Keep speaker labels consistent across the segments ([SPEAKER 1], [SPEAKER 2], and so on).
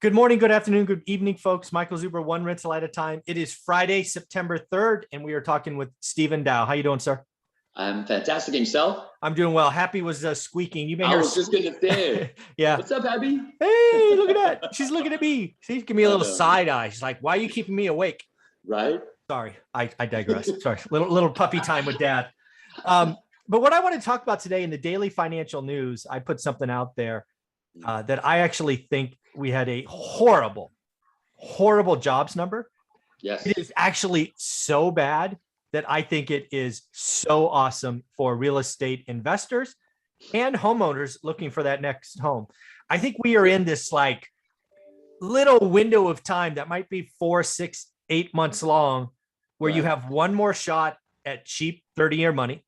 [SPEAKER 1] Good morning, good afternoon, good evening, folks. Michael Zuber, one rental at a time. It is Friday, September 3rd, and we are talking with Stephen Dow. How you doing, sir?
[SPEAKER 2] I'm fantastic. And yourself?
[SPEAKER 1] I'm doing well. Happy was squeaking. You may
[SPEAKER 2] I
[SPEAKER 1] hear.
[SPEAKER 2] was just gonna say,
[SPEAKER 1] Yeah.
[SPEAKER 2] What's up, Abby?
[SPEAKER 1] Hey, look at that. She's looking at me. See, give me a
[SPEAKER 2] I
[SPEAKER 1] little
[SPEAKER 2] know.
[SPEAKER 1] side eye. She's like, "Why are you keeping me awake?"
[SPEAKER 2] Right?
[SPEAKER 1] Sorry, I digress. Sorry, little puppy time with dad. But what I want to talk about today in the daily financial news, I put something out there that I actually think we had a horrible jobs number.
[SPEAKER 2] Yes.
[SPEAKER 1] It is actually so bad that I think it is so awesome for real estate investors and homeowners looking for that next home. I think we are in this like little window of time that might be 4, 6, 8 months long, where you
[SPEAKER 2] Right.
[SPEAKER 1] have one more shot at cheap 30-year money.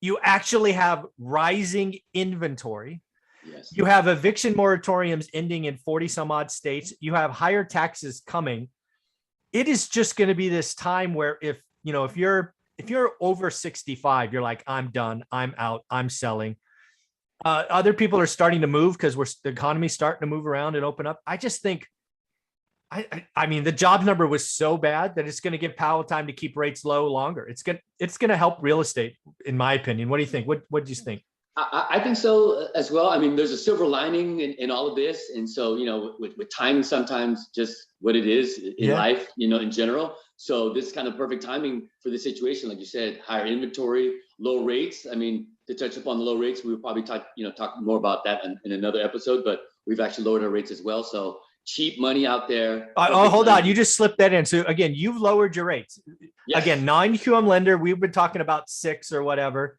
[SPEAKER 1] You actually have rising inventory.
[SPEAKER 2] Yes.
[SPEAKER 1] You have eviction moratoriums ending in 40 some odd states. You have higher taxes coming. It is just going to be this time where if you're over 65, you're like, I'm done, I'm out, I'm selling. Other people are starting to move because the economy's starting to move around and open up. I just think, I mean, the job number was so bad that it's going to give Powell time to keep rates low longer. It's going to help real estate, in my opinion. What do you think? What do you think?
[SPEAKER 2] I think so as well. I mean, there's a silver lining in all of this. And so, with timing, sometimes just what it is in life, in general. So this is kind of perfect timing for the situation. Like you said, higher inventory, low rates. I mean, to touch upon the low rates, we will probably talk more about that in another episode, but we've actually lowered our rates as well. So cheap money out there.
[SPEAKER 1] Hold on. You just slipped that in. So again, you've lowered your rates.
[SPEAKER 2] Yes.
[SPEAKER 1] Again, non-QM lender. We've been talking about 6 or whatever.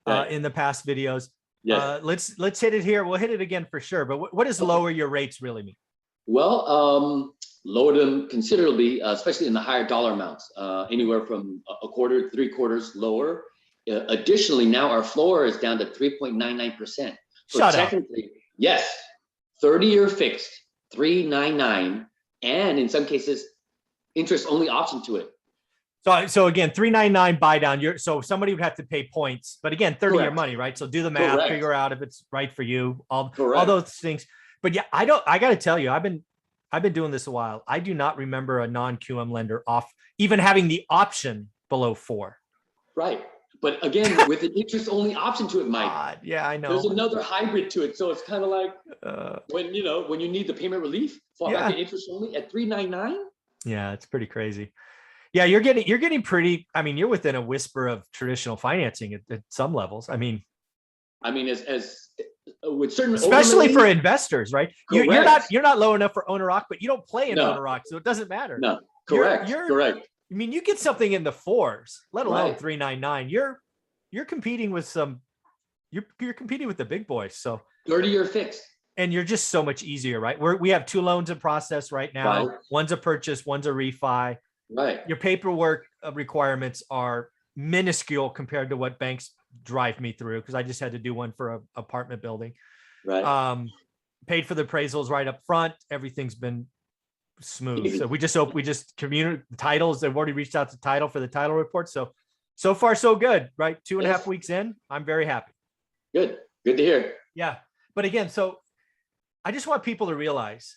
[SPEAKER 2] Right.
[SPEAKER 1] In the past videos.
[SPEAKER 2] Yes.
[SPEAKER 1] Let's hit it here. We'll hit it again for sure. But what does lower your rates really mean?
[SPEAKER 2] Well, lower them considerably, especially in the higher dollar amounts, anywhere from a quarter, 3/4 lower. Additionally, now our floor is down to 3.99%. So
[SPEAKER 1] Shut up.
[SPEAKER 2] technically, yes, 30-year fixed, 3.99, and in some cases, interest only option to it.
[SPEAKER 1] So again, 3.99 buy down. So somebody would have to pay points, but again, 30-year money, right? So do the math,
[SPEAKER 2] Correct.
[SPEAKER 1] figure out if it's right for you, all
[SPEAKER 2] Correct.
[SPEAKER 1] those things. But yeah, I got to tell you, I've been doing this a while. I do not remember a non-QM lender off even having the option below 4.
[SPEAKER 2] Right. But again, with an interest only option to it, Mike.
[SPEAKER 1] God, yeah, I know.
[SPEAKER 2] There's another hybrid to it. So it's kind of like when you need the payment relief, fall back to interest only at 3.99.
[SPEAKER 1] Yeah, it's pretty crazy. Yeah, you're getting pretty. I mean, you're within a whisper of traditional financing at some levels. I mean,
[SPEAKER 2] as with certain,
[SPEAKER 1] especially for investors, right?
[SPEAKER 2] Correct.
[SPEAKER 1] You're not low enough for owner occ, but you don't play in owner occ, so it doesn't matter.
[SPEAKER 2] No, correct. Correct.
[SPEAKER 1] I mean, you get something in the 4s, let alone 3.99. You're competing with you're competing with the big boys. So
[SPEAKER 2] 30-year fixed.
[SPEAKER 1] And you're just so much easier, right? We have 2 loans in process right now. Right. One's a purchase, one's a refi.
[SPEAKER 2] Right.
[SPEAKER 1] Your paperwork requirements are minuscule compared to what banks drive me through, because I just had to do one for an apartment building.
[SPEAKER 2] Right.
[SPEAKER 1] Paid for the appraisals right up front. Everything's been smooth. So we just communicate titles. They've already reached out to title for the title report. So far so good, right? 2.5 weeks in, I'm very happy.
[SPEAKER 2] Good to hear.
[SPEAKER 1] Yeah. But again, so I just want people to realize,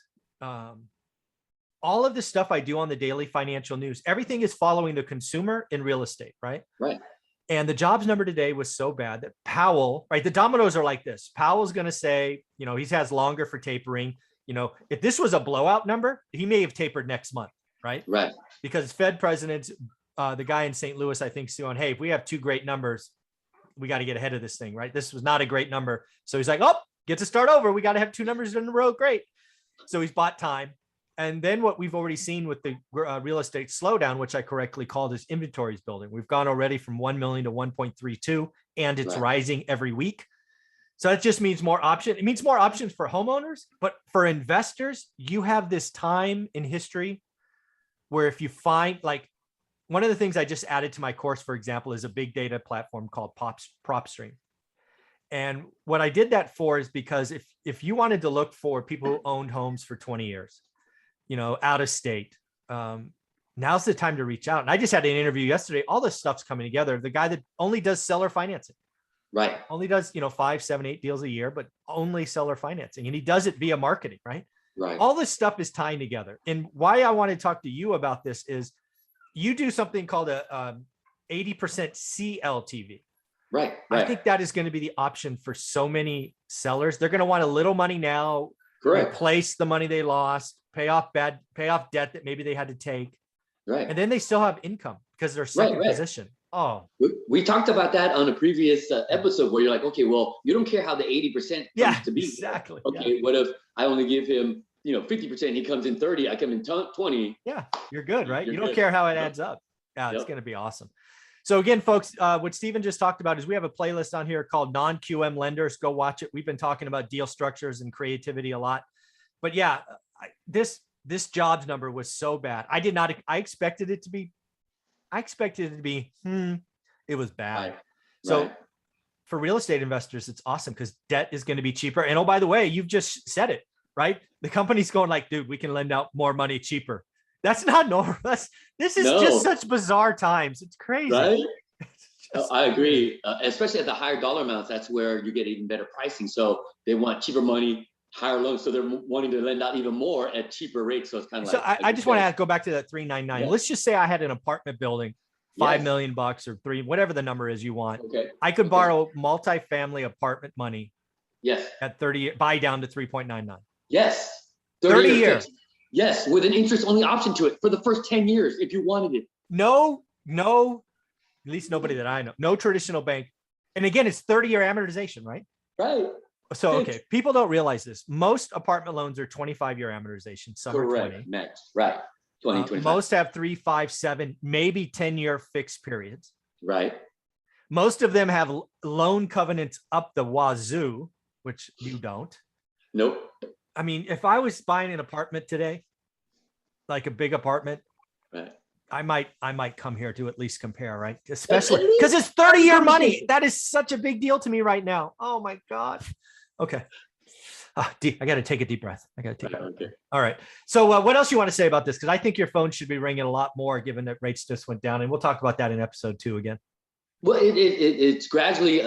[SPEAKER 1] all of the stuff I do on the daily financial news, everything is following the consumer in real estate, right?
[SPEAKER 2] Right.
[SPEAKER 1] And the jobs number today was so bad that Powell, right? The dominoes are like this. Powell's going to say, he has longer for tapering. If this was a blowout number, he may have tapered next month, right?
[SPEAKER 2] Right.
[SPEAKER 1] Because Fed presidents, the guy in St. Louis, I think, Suon, hey, if we have 2 great numbers, we got to get ahead of this thing, right? This was not a great number. So he's like, get to start over. We got to have 2 numbers in a row. Great. So he's bought time. And then what we've already seen with the real estate slowdown, which I correctly called is inventories building. We've gone already from 1 million to 1.32, and it's rising every week. So that just means more options. It means more options for homeowners, but for investors, you have this time in history where if you find, like, one of the things I just added to my course, for example, is a big data platform called PropStream. And what I did that for is because if you wanted to look for people who owned homes for 20 years, out of state, now's the time to reach out. And I just had an interview yesterday. All this stuff's coming together. The guy that only does seller financing,
[SPEAKER 2] right?
[SPEAKER 1] Only does, 5, 7, 8 deals a year, but only seller financing. And he does it via marketing, right?
[SPEAKER 2] Right.
[SPEAKER 1] All this stuff is tying together. And why I want to talk to you about this is you do something called a 80% CLTV.
[SPEAKER 2] Right.
[SPEAKER 1] I think that is going to be the option for so many sellers. They're going to want a little money now,
[SPEAKER 2] Correct.
[SPEAKER 1] replace the money they lost, pay off debt that maybe they had to take.
[SPEAKER 2] Right.
[SPEAKER 1] And then they still have income because they're second position. Oh,
[SPEAKER 2] we talked about that on a previous episode where you're like, okay, well, you don't care how the 80% comes to be.
[SPEAKER 1] Exactly.
[SPEAKER 2] Okay, what if I only give him, 50%, he comes in 30, I come in 20.
[SPEAKER 1] Yeah, you're good, right?
[SPEAKER 2] You're
[SPEAKER 1] you don't
[SPEAKER 2] good.
[SPEAKER 1] care how it adds up. Yeah, it's going to be awesome. So again, folks, what Steven just talked about is we have a playlist on here called Non-QM Lenders. Go watch it. We've been talking about deal structures and creativity a lot. But yeah, this jobs number was so bad. I expected it to be, it was bad.
[SPEAKER 2] Right.
[SPEAKER 1] So for real estate investors, it's awesome because debt is going to be cheaper. And oh, by the way, you've just said it, right? The company's going like, dude, we can lend out more money cheaper. That's not normal. This is just such bizarre times. It's crazy.
[SPEAKER 2] Right? I agree. Especially at the higher dollar amounts, that's where you get even better pricing. So they want cheaper money, higher loans. So they're wanting to lend out even more at cheaper rates. So it's kind of like.
[SPEAKER 1] So I just want to go back to that 399. Let's just say I had an apartment building, $5 million or $3, whatever the number is you want.
[SPEAKER 2] Okay.
[SPEAKER 1] I could borrow multifamily apartment money.
[SPEAKER 2] Yes.
[SPEAKER 1] At 30, buy down to 3.99.
[SPEAKER 2] Yes.
[SPEAKER 1] 30 years.
[SPEAKER 2] Yes, with an interest only option to it for the first 10 years if you wanted it.
[SPEAKER 1] No, at least nobody that I know. No traditional bank. And again, it's 30-year amortization, right?
[SPEAKER 2] Right.
[SPEAKER 1] So, okay, people don't realize this. Most apartment loans are 25-year amortization. Some are 20.
[SPEAKER 2] Next. Right. 20, 25.
[SPEAKER 1] Most have 3, 5, 7, maybe 10-year fixed periods.
[SPEAKER 2] Right.
[SPEAKER 1] Most of them have loan covenants up the wazoo, which you don't.
[SPEAKER 2] Nope.
[SPEAKER 1] I mean, if I was buying an apartment today, like a big apartment,
[SPEAKER 2] right,
[SPEAKER 1] I might come here to at least compare, right? Especially because it's 30-year money. That is such a big deal to me right now. Oh my God. Okay. I got to take a deep breath. All right. So what else you want to say about this? Because I think your phone should be ringing a lot more given that rates just went down. And we'll talk about that in episode 2 again.
[SPEAKER 2] Well, it's gradually,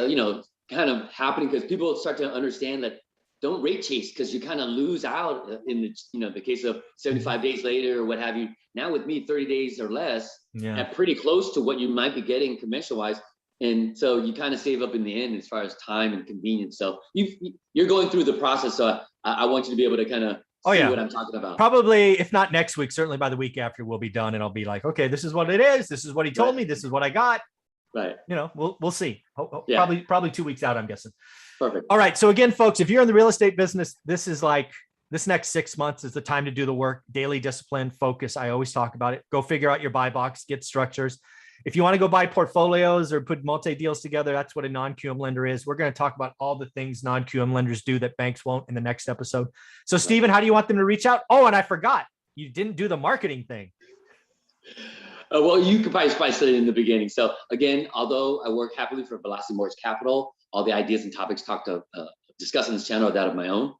[SPEAKER 2] kind of happening because people start to understand that don't rate chase because you kind of lose out in the case of 75 days later or what have you. Now with me, 30 days or less, at pretty close to what you might be getting conventional wise. And so you kind of save up in the end as far as time and convenience. So you're going through the process. So I want you to be able to kind of see what I'm talking about.
[SPEAKER 1] Probably, if not next week, certainly by the week after we'll be done. And I'll be like, okay, this is what it is. This is what he told me. This is what I got.
[SPEAKER 2] Right.
[SPEAKER 1] We'll see. Probably 2 weeks out, I'm guessing.
[SPEAKER 2] Perfect.
[SPEAKER 1] All right. So again, folks, if you're in the real estate business, this next 6 months is the time to do the work, daily discipline, focus. I always talk about it. Go figure out your buy box, get structures. If you want to go buy portfolios or put multi-deals together, that's what a non-QM lender is. We're going to talk about all the things non-QM lenders do that banks won't in the next episode. So Steven, how do you want them to reach out? Oh, and I forgot, you didn't do the marketing thing.
[SPEAKER 2] Well, you could probably say it in the beginning. So again, although I work happily for Velocity Mortgage Capital, all the ideas and topics discussed on this channel are that of my own.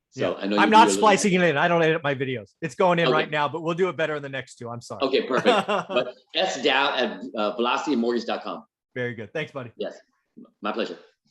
[SPEAKER 2] So I know
[SPEAKER 1] I'm not splicing it in. I don't edit my videos. It's going in right now, but we'll do it better in the next 2. I'm sorry.
[SPEAKER 2] Okay, perfect. But sdow@velocitymortgage.com.
[SPEAKER 1] Very good. Thanks, buddy.
[SPEAKER 2] Yes, my pleasure.